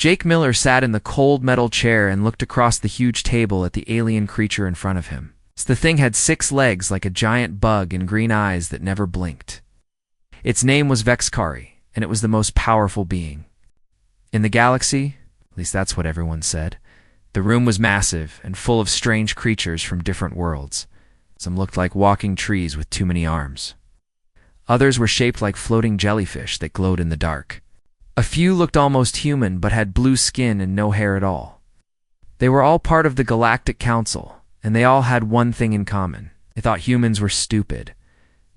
Jake Miller sat in the cold metal chair and looked across the huge table at the alien creature in front of him. The thing had 6 legs like a giant bug and green eyes that never blinked. Its name was Vexkari, and it was the most powerful being in the galaxy, at least that's what everyone said. The room was massive and full of strange creatures from different worlds. Some looked like walking trees with too many arms. Others were shaped like floating jellyfish that glowed in the dark. A few looked almost human but had blue skin and no hair at all. They were all part of the Galactic Council, and they all had one thing in common. They thought humans were stupid.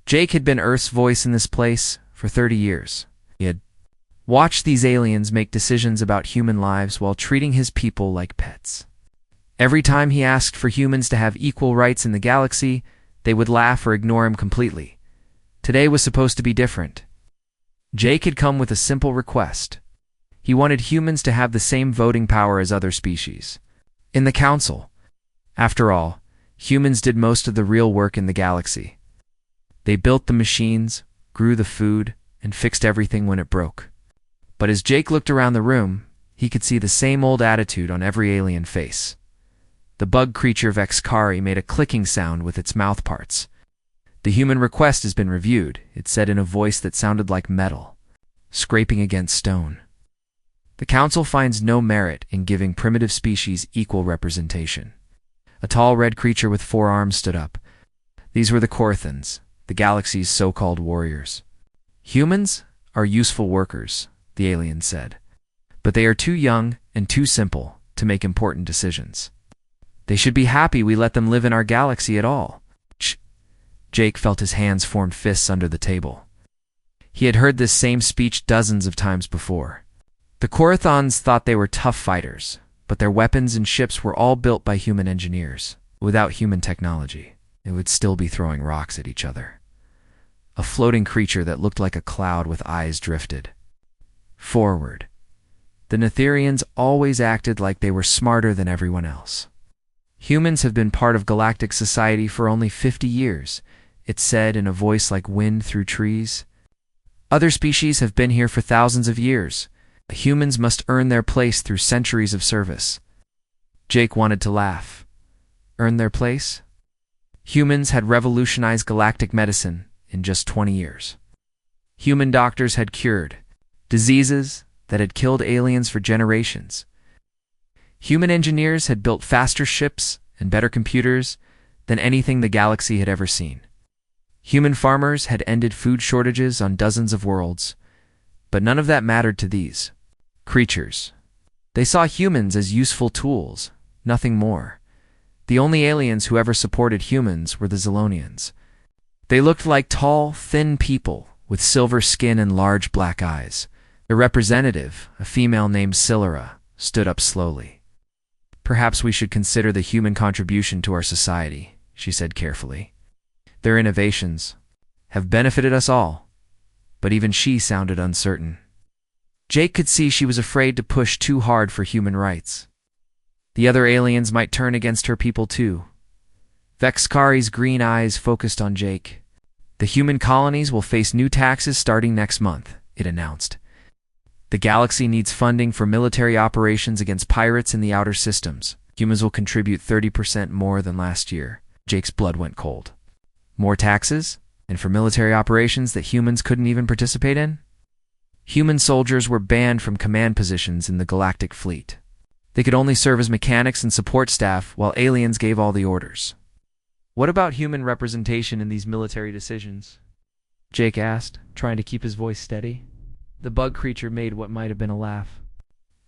Jake had been Earth's voice in this place for 30 years. He had watched these aliens make decisions about human lives while treating his people like pets. Every time he asked for humans to have equal rights in the galaxy, they would laugh or ignore him completely. Today was supposed to be different. Jake had come with a simple request. He wanted humans to have the same voting power as other species in the council. After all, humans did most of the real work in the galaxy. They built the machines, grew the food, and fixed everything when it broke. But as Jake looked around the room, he could see the same old attitude on every alien face. The bug creature Vexkari made a clicking sound with its mouth parts. "The human request has been reviewed," it said in a voice that sounded like metal, scraping against stone. "The Council finds no merit in giving primitive species equal representation." A tall red creature with 4 arms stood up. These were the Korthans, the galaxy's so-called warriors. "Humans are useful workers," the alien said, "but they are too young and too simple to make important decisions. They should be happy we let them live in our galaxy at all." Jake felt his hands form fists under the table. He had heard this same speech dozens of times before. The Korthans thought they were tough fighters, but their weapons and ships were all built by human engineers. Without human technology, they would still be throwing rocks at each other. A floating creature that looked like a cloud with eyes drifted forward. The Netherians always acted like they were smarter than everyone else. "Humans have been part of galactic society for only 50 years, it said in a voice like wind through trees. "Other species have been here for thousands of years. Humans must earn their place through centuries of service." Jake wanted to laugh. Earn their place? Humans had revolutionized galactic medicine in just 20 years. Human doctors had cured diseases that had killed aliens for generations. Human engineers had built faster ships and better computers than anything the galaxy had ever seen. Human farmers had ended food shortages on dozens of worlds, but none of that mattered to these creatures. They saw humans as useful tools, nothing more. The only aliens who ever supported humans were the Zilonians. They looked like tall, thin people with silver skin and large black eyes. The representative, a female named Silura, stood up slowly. "Perhaps we should consider the human contribution to our society," she said carefully. "Their innovations have benefited us all," but even she sounded uncertain. Jake could see she was afraid to push too hard for human rights. The other aliens might turn against her people too. Vexkari's green eyes focused on Jake. "The human colonies will face new taxes starting next month," it announced. "The galaxy needs funding for military operations against pirates in the outer systems. Humans will contribute 30% more than last year." Jake's blood went cold. More taxes? And for military operations that humans couldn't even participate in? Human soldiers were banned from command positions in the galactic fleet. They could only serve as mechanics and support staff while aliens gave all the orders. "What about human representation in these military decisions?" Jake asked, trying to keep his voice steady. The bug creature made what might have been a laugh.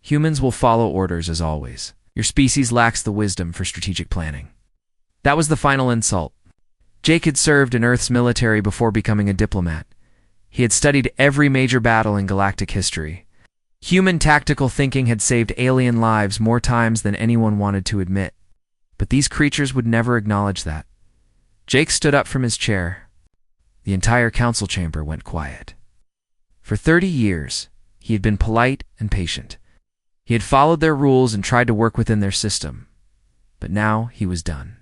"Humans will follow orders as always. Your species lacks the wisdom for strategic planning." That was the final insult. Jake had served in Earth's military before becoming a diplomat. He had studied every major battle in galactic history. Human tactical thinking had saved alien lives more times than anyone wanted to admit. But these creatures would never acknowledge that. Jake stood up from his chair. The entire council chamber went quiet. For 30 years, he had been polite and patient. He had followed their rules and tried to work within their system. But now he was done.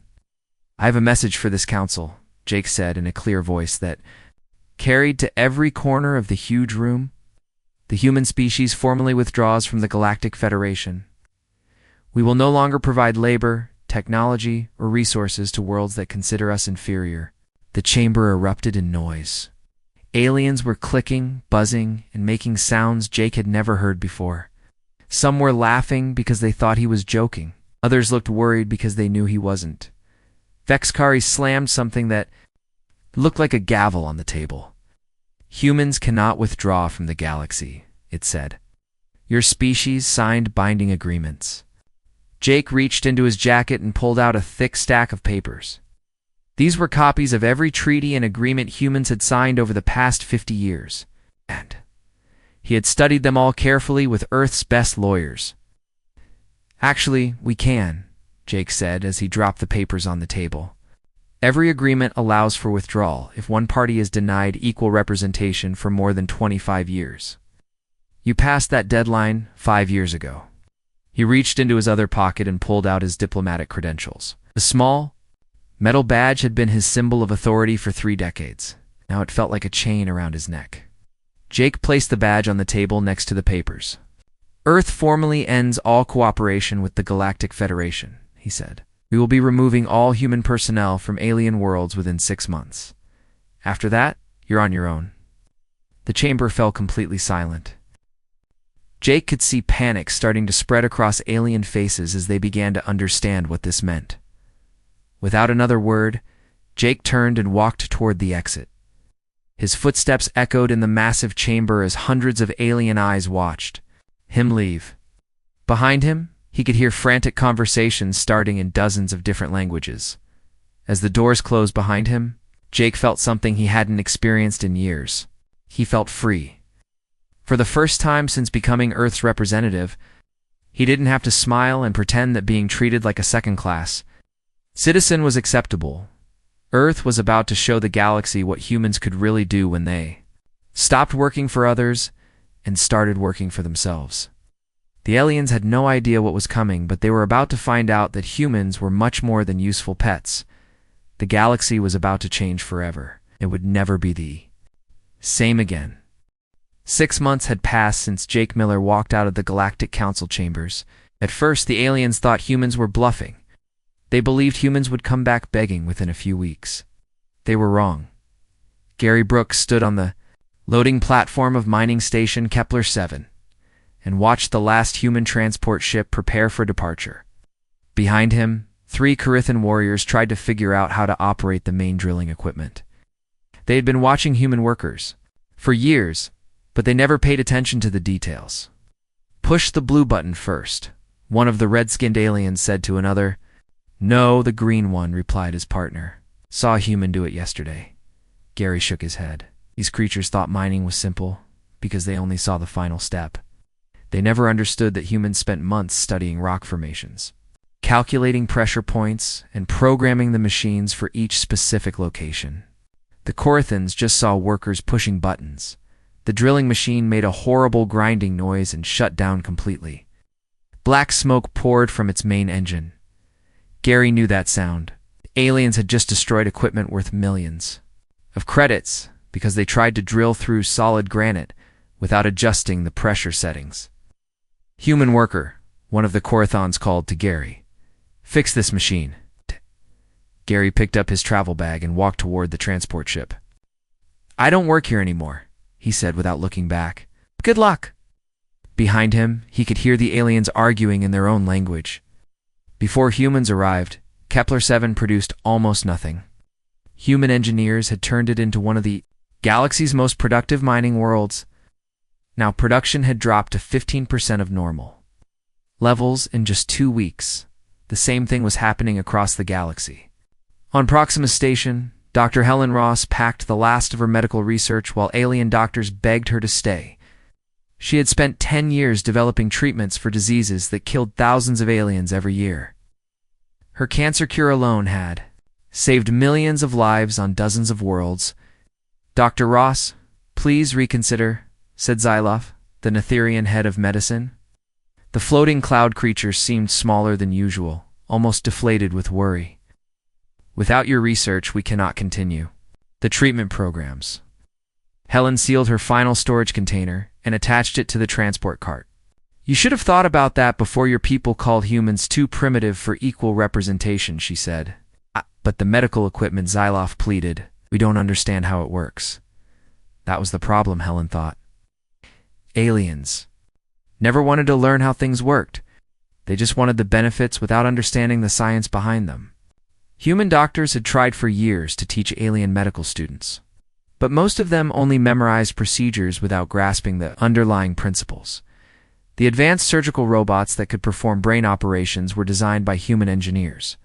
"I have a message for this council," Jake said in a clear voice that carried to every corner of the huge room. The human species formally withdraws from the Galactic Federation. We will no longer provide labor, technology, or resources to worlds that consider us inferior. The chamber erupted in noise. Aliens were clicking, buzzing, and making sounds Jake had never heard before. Some were laughing because they thought he was joking. Others looked worried because they knew he wasn't. Vexkari slammed something that looked like a gavel on the table. Humans cannot withdraw from the galaxy, it said. Your species signed binding agreements. Jake reached into his jacket and pulled out a thick stack of papers. These were copies of every treaty and agreement humans had signed over the past 50 years. And he had studied them all carefully with Earth's best lawyers. Actually, we can, Jake said as he dropped the papers on the table. Every agreement allows for withdrawal if one party is denied equal representation for more than 25 years. You passed that deadline 5 years ago. He reached into his other pocket and pulled out his diplomatic credentials. The small, metal badge had been his symbol of authority for 3 decades. Now it felt like a chain around his neck. Jake placed the badge on the table next to the papers. Earth formally ends all cooperation with the Galactic Federation, he said. We will be removing all human personnel from alien worlds within 6 months. After that, you're on your own. The chamber fell completely silent. Jake could see panic starting to spread across alien faces as they began to understand what this meant. Without another word, Jake turned and walked toward the exit. His footsteps echoed in the massive chamber as hundreds of alien eyes watched him leave. Behind him, he could hear frantic conversations starting in dozens of different languages. As the doors closed behind him, Jake felt something he hadn't experienced in years. He felt free. For the first time since becoming Earth's representative, he didn't have to smile and pretend that being treated like a second-class citizen was acceptable. Earth was about to show the galaxy what humans could really do when they stopped working for others and started working for themselves. The aliens had no idea what was coming, but they were about to find out that humans were much more than useful pets. The galaxy was about to change forever. It would never be the same again. 6 months had passed since Jake Miller walked out of the Galactic Council chambers. At first, the aliens thought humans were bluffing. They believed humans would come back begging within a few weeks. They were wrong. Gary Brooks stood on the loading platform of mining station Kepler-7 and watched the last human transport ship prepare for departure. Behind him, 3 Carithan warriors tried to figure out how to operate the main drilling equipment. They had been watching human workers for years, but they never paid attention to the details. Push the blue button first, one of the red-skinned aliens said to another. No, the green one, replied his partner. Saw a human do it yesterday. Gary shook his head. These creatures thought mining was simple because they only saw the final step. They never understood that humans spent months studying rock formations, calculating pressure points, and programming the machines for each specific location. The Corithans just saw workers pushing buttons. The drilling machine made a horrible grinding noise and shut down completely. Black smoke poured from its main engine. Gary knew that sound. The aliens had just destroyed equipment worth millions of credits because they tried to drill through solid granite without adjusting the pressure settings. Human worker, one of the Corithans called to Gary. Fix this machine. Gary picked up his travel bag and walked toward the transport ship. I don't work here anymore, he said without looking back. Good luck. Behind him, he could hear the aliens arguing in their own language. Before humans arrived, Kepler-7 produced almost nothing. Human engineers had turned it into one of the galaxy's most productive mining worlds. Now production had dropped to 15% of normal levels in just 2 weeks. The same thing was happening across the galaxy. On Proxima Station, Dr. Helen Ross packed the last of her medical research while alien doctors begged her to stay. She had spent 10 years developing treatments for diseases that killed thousands of aliens every year. Her cancer cure alone had saved millions of lives on dozens of worlds. Dr. Ross, please reconsider, said Xyloff, the Netherian head of medicine. The floating cloud creature seemed smaller than usual, almost deflated with worry. Without your research, we cannot continue. The treatment programs Helen sealed her final storage container and attached it to the transport cart. You should have thought about that before your people called humans too primitive for equal representation, she said. But the medical equipment, Xyloff pleaded. We don't understand how it works. That was the problem, Helen thought. Aliens never wanted to learn how things worked. They just wanted the benefits without understanding the science behind them. Human doctors had tried for years to teach alien medical students, but most of them only memorized procedures without grasping the underlying principles. The advanced surgical robots that could perform brain operations were designed by human engineers.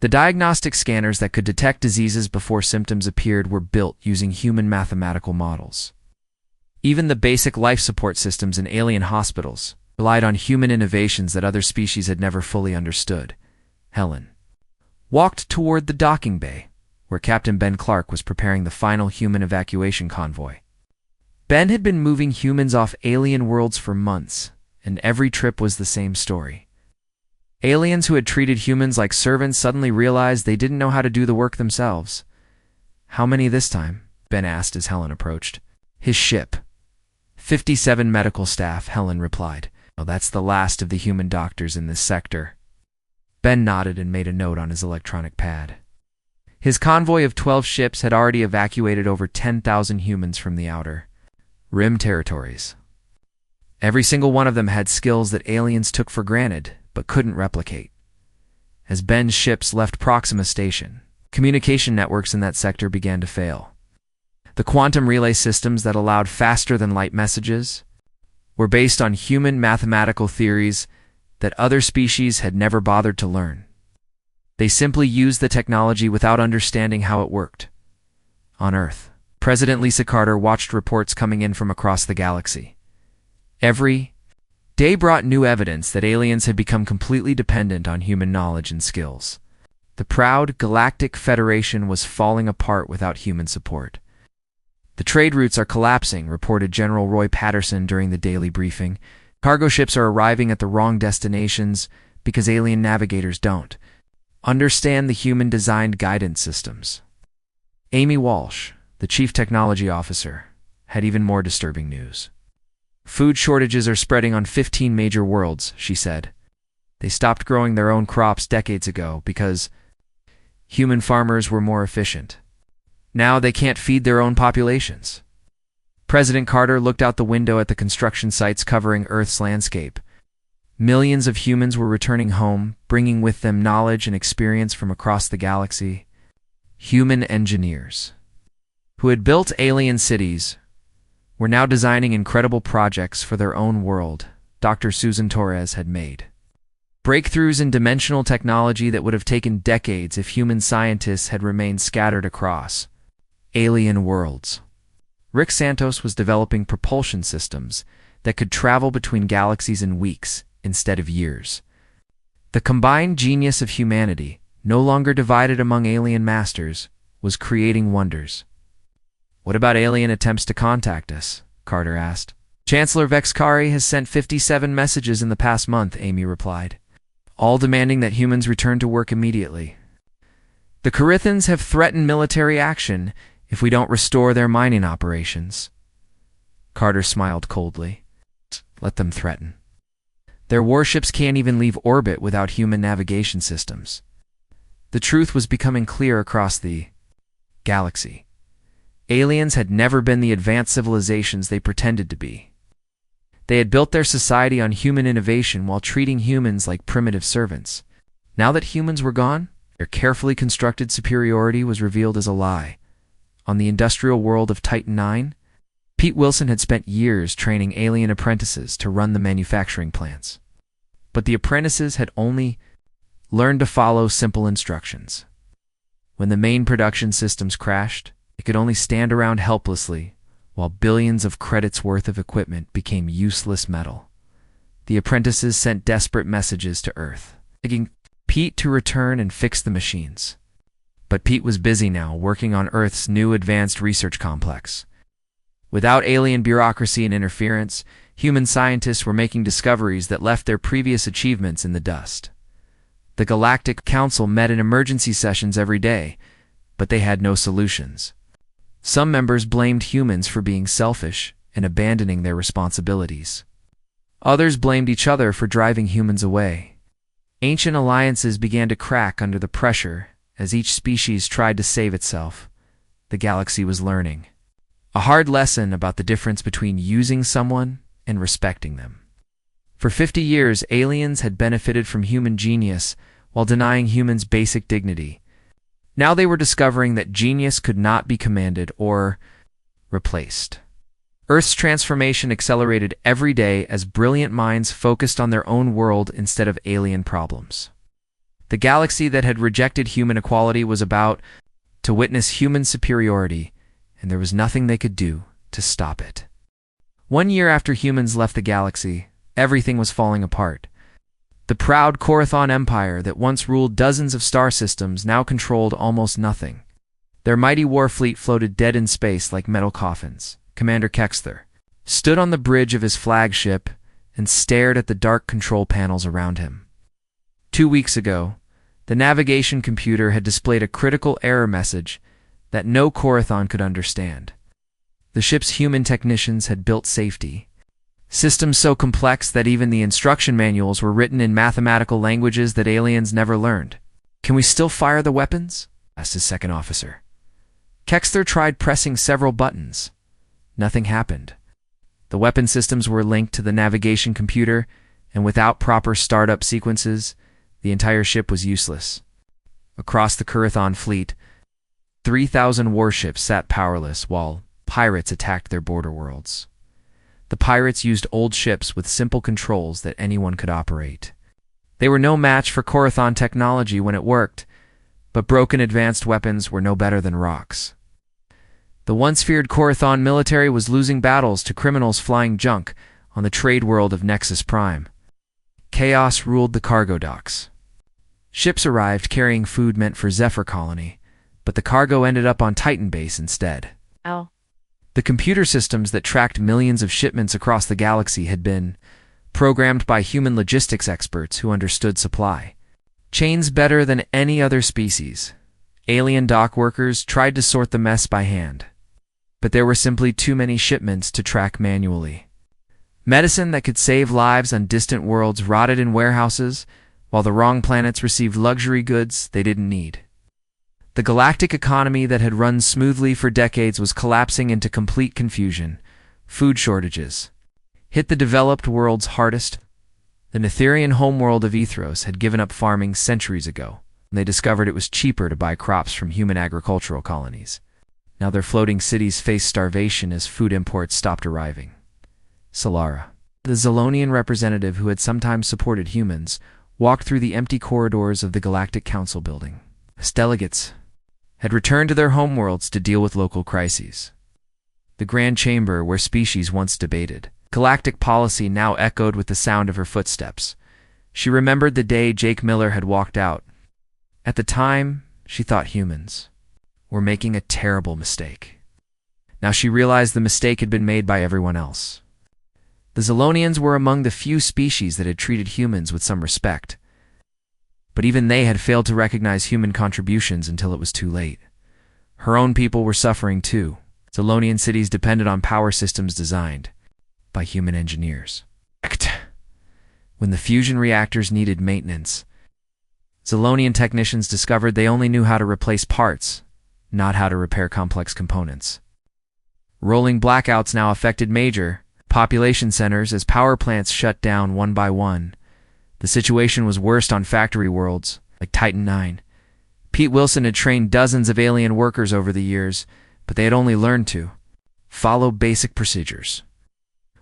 The diagnostic scanners that could detect diseases before symptoms appeared were built using human mathematical models. Even the basic life support systems in alien hospitals relied on human innovations that other species had never fully understood. Helen walked toward the docking bay, where Captain Ben Clark was preparing the final human evacuation convoy. Ben had been moving humans off alien worlds for months, and every trip was the same story. Aliens who had treated humans like servants suddenly realized they didn't know how to do the work themselves. How many this time? Ben asked as Helen approached. His ship. 57 medical staff, Helen replied. Oh, that's the last of the human doctors in this sector. Ben nodded and made a note on his electronic pad. His convoy of 12 ships had already evacuated over 10,000 humans from the outer rim territories. Every single one of them had skills that aliens took for granted, but couldn't replicate. As Ben's ships left Proxima Station, communication networks in that sector began to fail. The quantum relay systems that allowed faster-than-light messages were based on human mathematical theories that other species had never bothered to learn. They simply used the technology without understanding how it worked. On Earth, President Lisa Carter watched reports coming in from across the galaxy. Every day brought new evidence that aliens had become completely dependent on human knowledge and skills. The proud Galactic Federation was falling apart without human support. The trade routes are collapsing, reported General Roy Patterson during the daily briefing. Cargo ships are arriving at the wrong destinations because alien navigators don't understand the human-designed guidance systems. Amy Walsh, the chief technology officer, had even more disturbing news. Food shortages are spreading on 15 major worlds, she said. They stopped growing their own crops decades ago because human farmers were more efficient. Now they can't feed their own populations. President Carter looked out the window at the construction sites covering Earth's landscape. Millions of humans were returning home, bringing with them knowledge and experience from across the galaxy. Human engineers, who had built alien cities, were now designing incredible projects for their own world. Dr. Susan Torres had made breakthroughs in dimensional technology that would have taken decades if human scientists had remained scattered across alien worlds. Rick Santos was developing propulsion systems that could travel between galaxies in weeks instead of years. The combined genius of humanity, no longer divided among alien masters, was creating wonders. What about alien attempts to contact us? Carter asked. Chancellor Vexkari has sent 57 messages in the past month, Amy replied, all demanding that humans return to work immediately. The Corithans have threatened military action if we don't restore their mining operations. Carter smiled coldly. Let them threaten. Their warships can't even leave orbit without human navigation systems. The truth was becoming clear across the galaxy. Aliens had never been the advanced civilizations they pretended to be. They had built their society on human innovation while treating humans like primitive servants. Now that humans were gone, their carefully constructed superiority was revealed as a lie. On the industrial world of Titan IX, Pete Wilson had spent years training alien apprentices to run the manufacturing plants. But the apprentices had only learned to follow simple instructions. When the main production systems crashed, they could only stand around helplessly while billions of credits worth of equipment became useless metal. The apprentices sent desperate messages to Earth, begging Pete to return and fix the machines. But Pete was busy now, working on Earth's new advanced research complex. Without alien bureaucracy and interference, human scientists were making discoveries that left their previous achievements in the dust. The Galactic Council met in emergency sessions every day, but they had no solutions. Some members blamed humans for being selfish and abandoning their responsibilities. Others blamed each other for driving humans away. Ancient alliances began to crack under the pressure as each species tried to save itself. The galaxy was learning a hard lesson about the difference between using someone and respecting them. For 50 years, aliens had benefited from human genius while denying humans basic dignity. Now they were discovering that genius could not be commanded or replaced. Earth's transformation accelerated every day as brilliant minds focused on their own world instead of alien problems. The galaxy that had rejected human equality was about to witness human superiority, and there was nothing they could do to stop it. 1 year after humans left the galaxy, everything was falling apart. The proud Korathon Empire that once ruled dozens of star systems now controlled almost nothing. Their mighty war fleet floated dead in space like metal coffins. Commander Kexther stood on the bridge of his flagship and stared at the dark control panels around him. 2 weeks ago, the navigation computer had displayed a critical error message that no Korathon could understand. The ship's human technicians had built safety systems so complex that even the instruction manuals were written in mathematical languages that aliens never learned. "Can we still fire the weapons?" asked his second officer. Kexther tried pressing several buttons. Nothing happened. The weapon systems were linked to the navigation computer, and without proper startup sequences, the entire ship was useless. Across the Korathon fleet, 3,000 warships sat powerless while pirates attacked their border worlds. The pirates used old ships with simple controls that anyone could operate. They were no match for Korathon technology when it worked, but broken advanced weapons were no better than rocks. The once feared Korathon military was losing battles to criminals flying junk on the trade world of Nexus Prime. Chaos ruled the cargo docks. Ships arrived carrying food meant for Zephyr Colony, but the cargo ended up on Titan Base instead. Oh. The computer systems that tracked millions of shipments across the galaxy had been programmed by human logistics experts who understood supply chains better than any other species. Alien dock workers tried to sort the mess by hand, but there were simply too many shipments to track manually. Medicine that could save lives on distant worlds rotted in warehouses, while the wrong planets received luxury goods they didn't need. The galactic economy that had run smoothly for decades was collapsing into complete confusion. Food shortages hit the developed worlds hardest. The Netherian homeworld of Ethros had given up farming centuries ago, and they discovered it was cheaper to buy crops from human agricultural colonies. Now their floating cities faced starvation as food imports stopped arriving. Solara, the Zolonian representative who had sometimes supported humans, walked through the empty corridors of the Galactic Council building. His delegates had returned to their homeworlds to deal with local crises. The Grand Chamber, where species once debated galactic policy, now echoed with the sound of her footsteps. She remembered the day Jake Miller had walked out. At the time, she thought humans were making a terrible mistake. Now she realized the mistake had been made by everyone else. The Zolonians were among the few species that had treated humans with some respect, but even they had failed to recognize human contributions until it was too late. Her own people were suffering too. Zolonian cities depended on power systems designed by human engineers. When the fusion reactors needed maintenance, Zolonian technicians discovered they only knew how to replace parts, not how to repair complex components. Rolling blackouts now affected major population centers as power plants shut down one by one. The situation was worst on factory worlds, like Titan 9. Pete Wilson had trained dozens of alien workers over the years, but they had only learned to follow basic procedures.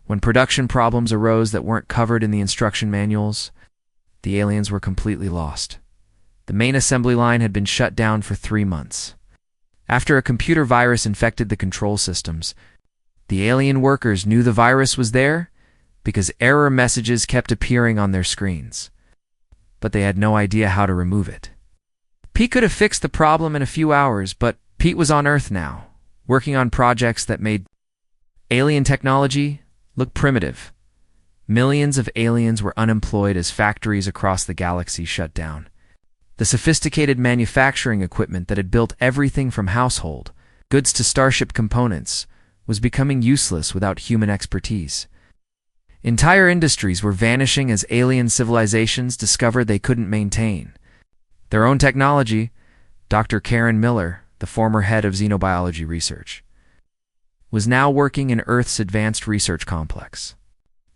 When production problems arose that weren't covered in the instruction manuals, the aliens were completely lost. The main assembly line had been shut down for 3 months. After a computer virus infected the control systems, the alien workers knew the virus was there because error messages kept appearing on their screens, but they had no idea how to remove it. Pete could have fixed the problem in a few hours, but Pete was on Earth now, working on projects that made alien technology look primitive. Millions of aliens were unemployed as factories across the galaxy shut down. The sophisticated manufacturing equipment that had built everything from household goods to starship components, was becoming useless without human expertise. Entire industries were vanishing as alien civilizations discovered they couldn't maintain their own technology. Dr. Karen Miller, the former head of xenobiology research, was now working in Earth's advanced research complex.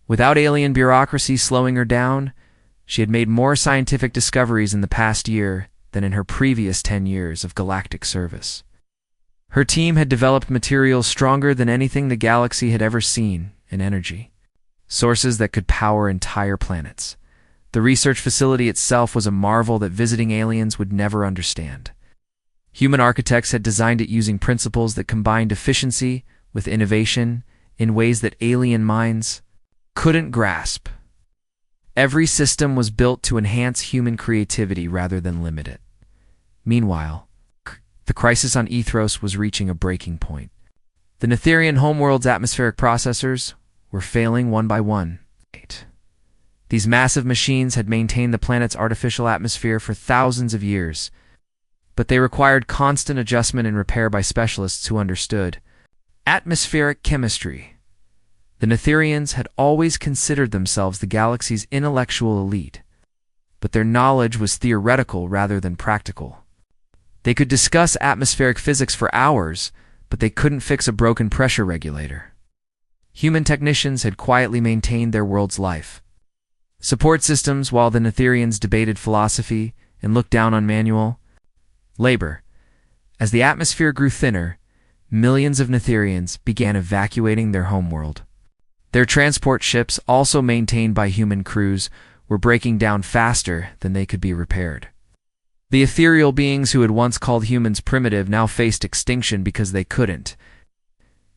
Without alien bureaucracy slowing her down, she had made more scientific discoveries in the past year than in her previous 10 years of galactic service. Her team had developed materials stronger than anything the galaxy had ever seen in energy, sources that could power entire planets. The research facility itself was a marvel that visiting aliens would never understand. Human architects had designed it using principles that combined efficiency with innovation in ways that alien minds couldn't grasp. Every system was built to enhance human creativity rather than limit it. Meanwhile, the crisis on Ethros was reaching a breaking point. The Netherian homeworld's atmospheric processors were failing one by one. These massive machines had maintained the planet's artificial atmosphere for thousands of years, but they required constant adjustment and repair by specialists who understood atmospheric chemistry. The Netherians had always considered themselves the galaxy's intellectual elite, but their knowledge was theoretical rather than practical. They could discuss atmospheric physics for hours, but they couldn't fix a broken pressure regulator. Human technicians had quietly maintained their world's life support systems while the Netherians debated philosophy and looked down on manual labor. As the atmosphere grew thinner, millions of Netherians began evacuating their homeworld. Their transport ships, also maintained by human crews, were breaking down faster than they could be repaired. The ethereal beings who had once called humans primitive now faced extinction because they couldn't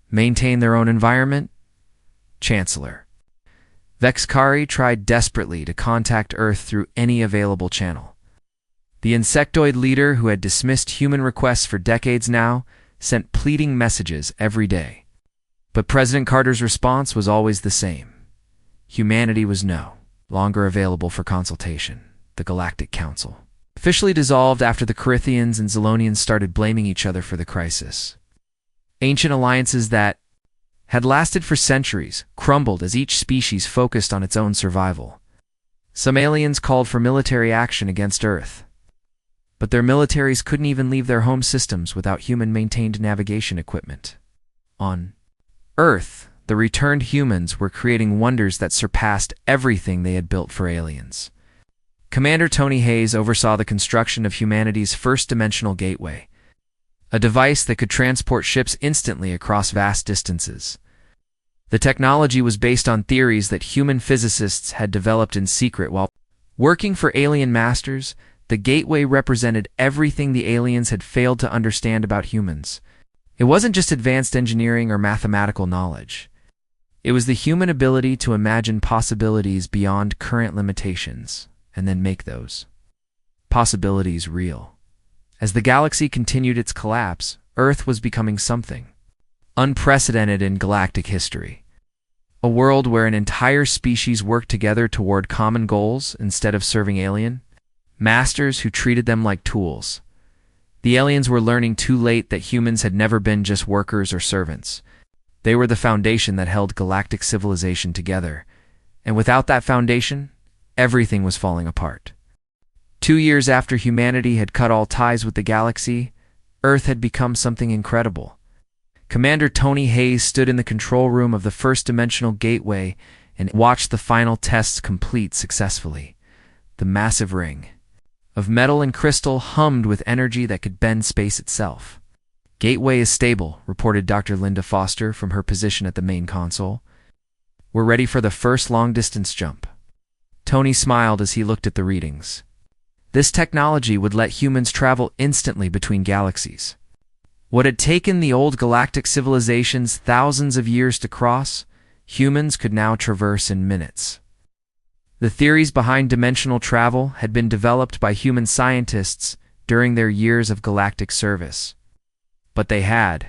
maintain their own environment. Chancellor Vexkari tried desperately to contact Earth through any available channel. The insectoid leader, who had dismissed human requests for decades now, sent pleading messages every day. But President Carter's response was always the same. Humanity was no longer available for consultation. The Galactic Council officially dissolved after the Carithians and Zilonians started blaming each other for the crisis. Ancient alliances that had lasted for centuries crumbled as each species focused on its own survival. Some aliens called for military action against Earth, but their militaries couldn't even leave their home systems without human-maintained navigation equipment. On Earth, the returned humans were creating wonders that surpassed everything they had built for aliens. Commander Tony Hayes oversaw the construction of humanity's first dimensional gateway, a device that could transport ships instantly across vast distances. The technology was based on theories that human physicists had developed in secret while working for alien masters. The gateway represented everything the aliens had failed to understand about humans. It wasn't just advanced engineering or mathematical knowledge. It was the human ability to imagine possibilities beyond current limitations and then make those possibilities real. As the galaxy continued its collapse, Earth was becoming something unprecedented in galactic history. A world where an entire species worked together toward common goals instead of serving alien masters who treated them like tools. The aliens were learning too late that humans had never been just workers or servants. They were the foundation that held galactic civilization together, and without that foundation, everything was falling apart. 2 years after humanity had cut all ties with the galaxy, Earth had become something incredible. Commander Tony Hayes stood in the control room of the first dimensional gateway and watched the final tests complete successfully. The massive ring of metal and crystal hummed with energy that could bend space itself. "Gateway is stable," reported Dr. Linda Foster from her position at the main console. "We're ready for the first long-distance jump." Tony smiled as he looked at the readings. This technology would let humans travel instantly between galaxies. What had taken the old galactic civilizations thousands of years to cross, humans could now traverse in minutes. The theories behind dimensional travel had been developed by human scientists during their years of galactic service. But they had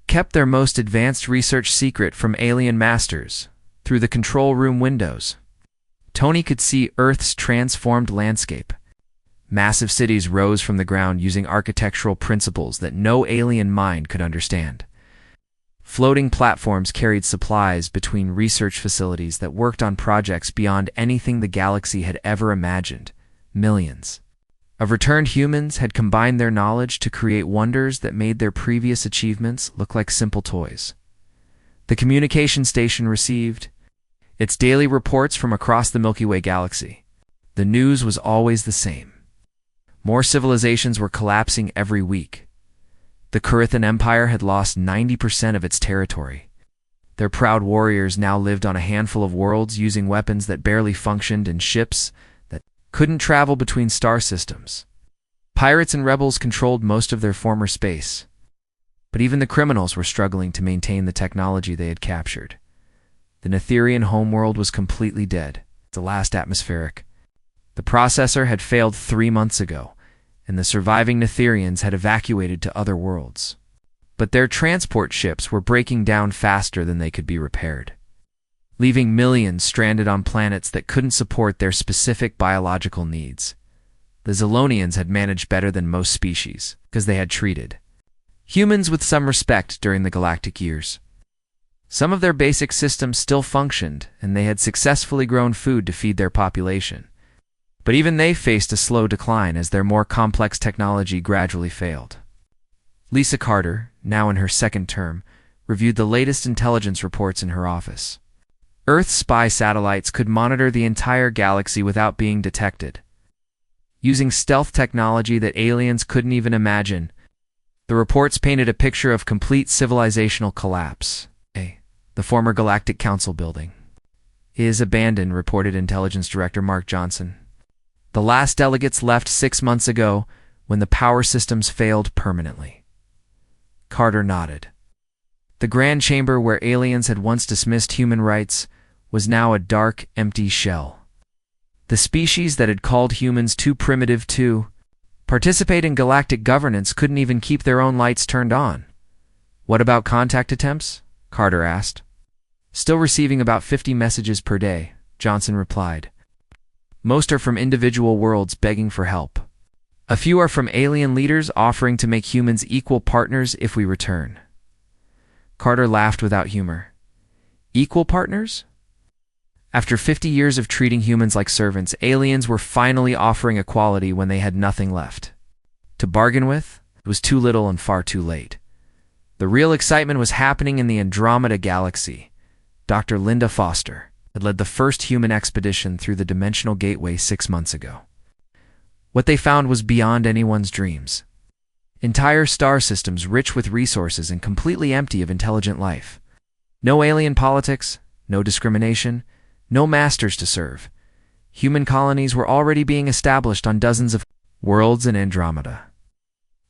kept their most advanced research secret from alien masters through the control room windows. Tony could see Earth's transformed landscape. Massive cities rose from the ground using architectural principles that no alien mind could understand. Floating platforms carried supplies between research facilities that worked on projects beyond anything the galaxy had ever imagined. Millions of returned humans had combined their knowledge to create wonders that made their previous achievements look like simple toys. The communication station received its daily reports from across the Milky Way galaxy. The news was always the same. More civilizations were collapsing every week. The Kurithan Empire had lost 90% of its territory. Their proud warriors now lived on a handful of worlds using weapons that barely functioned and ships that couldn't travel between star systems. Pirates and rebels controlled most of their former space. But even the criminals were struggling to maintain the technology they had captured. The Netherian homeworld was completely dead, the last atmospheric. The processor had failed 3 months ago, and the surviving Netherians had evacuated to other worlds. But their transport ships were breaking down faster than they could be repaired, leaving millions stranded on planets that couldn't support their specific biological needs. The Zilonians had managed better than most species, because they had treated humans with some respect during the galactic years. Some of their basic systems still functioned, and they had successfully grown food to feed their population. But even they faced a slow decline as their more complex technology gradually failed. Lisa Carter, now in her second term, reviewed the latest intelligence reports in her office. Earth spy satellites could monitor the entire galaxy without being detected. Using stealth technology that aliens couldn't even imagine, the reports painted a picture of complete civilizational collapse. The former Galactic Council building is abandoned, reported Intelligence Director Mark Johnson. The last delegates left 6 months ago when the power systems failed permanently. Carter nodded. The Grand Chamber, where aliens had once dismissed human rights, was now a dark, empty shell. The species that had called humans too primitive to participate in galactic governance couldn't even keep their own lights turned on. What about contact attempts? Carter asked. Still receiving about 50 messages per day, Johnson replied. Most are from individual worlds begging for help. A few are from alien leaders offering to make humans equal partners if we return. Carter laughed without humor. Equal partners? After 50 years of treating humans like servants, aliens were finally offering equality when they had nothing left to bargain with. It was too little and far too late. The real excitement was happening in the Andromeda galaxy. Dr. Linda Foster had led the first human expedition through the dimensional gateway 6 months ago. What they found was beyond anyone's dreams. Entire star systems rich with resources and completely empty of intelligent life. No alien politics, no discrimination, no masters to serve. Human colonies were already being established on dozens of worlds in Andromeda.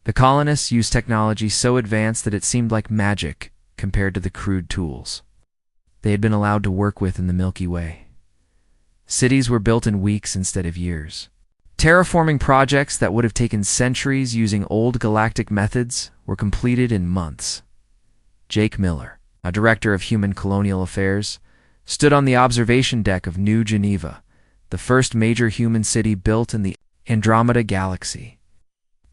The colonists used technology so advanced that it seemed like magic compared to the crude tools they had been allowed to work with in the Milky Way. Cities were built in weeks instead of years. Terraforming projects that would have taken centuries using old galactic methods were completed in months. Jake Miller, a director of Human Colonial Affairs, stood on the observation deck of New Geneva, the first major human city built in the Andromeda galaxy.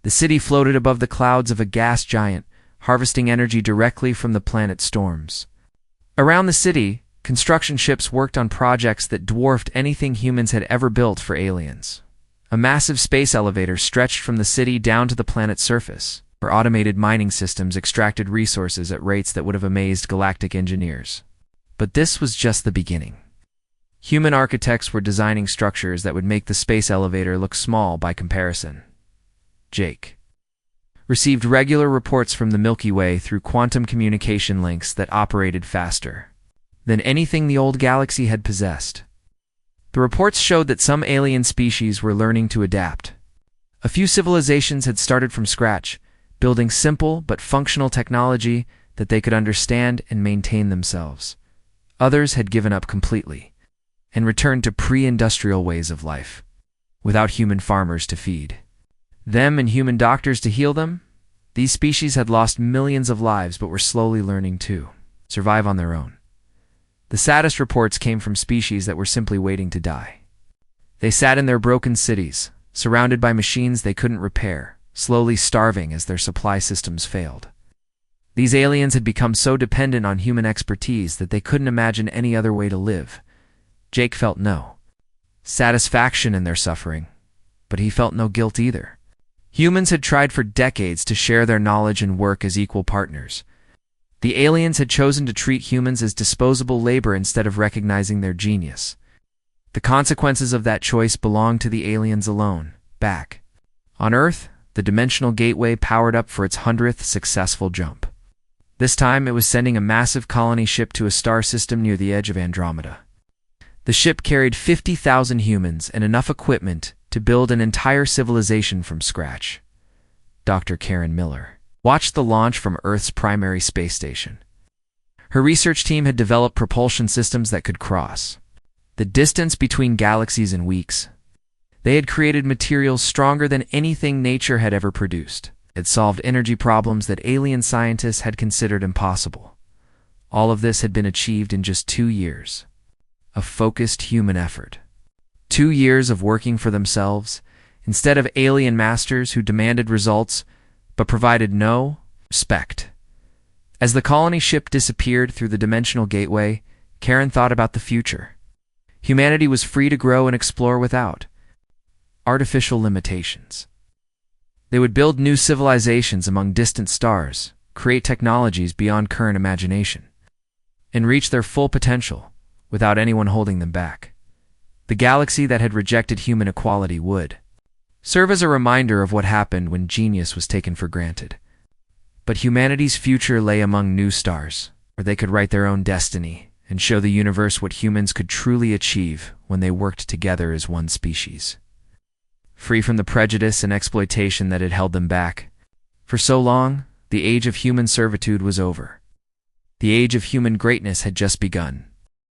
The city floated above the clouds of a gas giant, harvesting energy directly from the planet's storms. Around the city, construction ships worked on projects that dwarfed anything humans had ever built for aliens. A massive space elevator stretched from the city down to the planet's surface, where automated mining systems extracted resources at rates that would have amazed galactic engineers. But this was just the beginning. Human architects were designing structures that would make the space elevator look small by comparison. Jake received regular reports from the Milky Way through quantum communication links that operated faster than anything the old galaxy had possessed. The reports showed that some alien species were learning to adapt. A few civilizations had started from scratch, building simple but functional technology that they could understand and maintain themselves. Others had given up completely and returned to pre-industrial ways of life, without human farmers to feed them and human doctors to heal them. These species had lost millions of lives but were slowly learning to survive on their own. The saddest reports came from species that were simply waiting to die. They sat in their broken cities, surrounded by machines they couldn't repair, slowly starving as their supply systems failed. These aliens had become so dependent on human expertise that they couldn't imagine any other way to live. Jake felt no satisfaction in their suffering, but he felt no guilt either. Humans had tried for decades to share their knowledge and work as equal partners. The aliens had chosen to treat humans as disposable labor instead of recognizing their genius. The consequences of that choice belonged to the aliens alone. Back on Earth, the dimensional gateway powered up for its 100th successful jump. This time it was sending a massive colony ship to a star system near the edge of Andromeda. The ship carried 50,000 humans and enough equipment to build an entire civilization from scratch. Dr. Karen Miller watched the launch from Earth's primary space station. Her research team had developed propulsion systems that could cross the distance between galaxies in weeks. They had created materials stronger than anything nature had ever produced. It solved energy problems that alien scientists had considered impossible. All of this had been achieved in just 2 years. A focused human effort. 2 years of working for themselves, instead of alien masters who demanded results but provided no respect. As the colony ship disappeared through the dimensional gateway, Karen thought about the future. Humanity was free to grow and explore without artificial limitations. They would build new civilizations among distant stars, create technologies beyond current imagination, and reach their full potential without anyone holding them back. The galaxy that had rejected human equality would serve as a reminder of what happened when genius was taken for granted. But humanity's future lay among new stars, where they could write their own destiny and show the universe what humans could truly achieve when they worked together as one species. Free from the prejudice and exploitation that had held them back. For so long, the age of human servitude was over. The age of human greatness had just begun.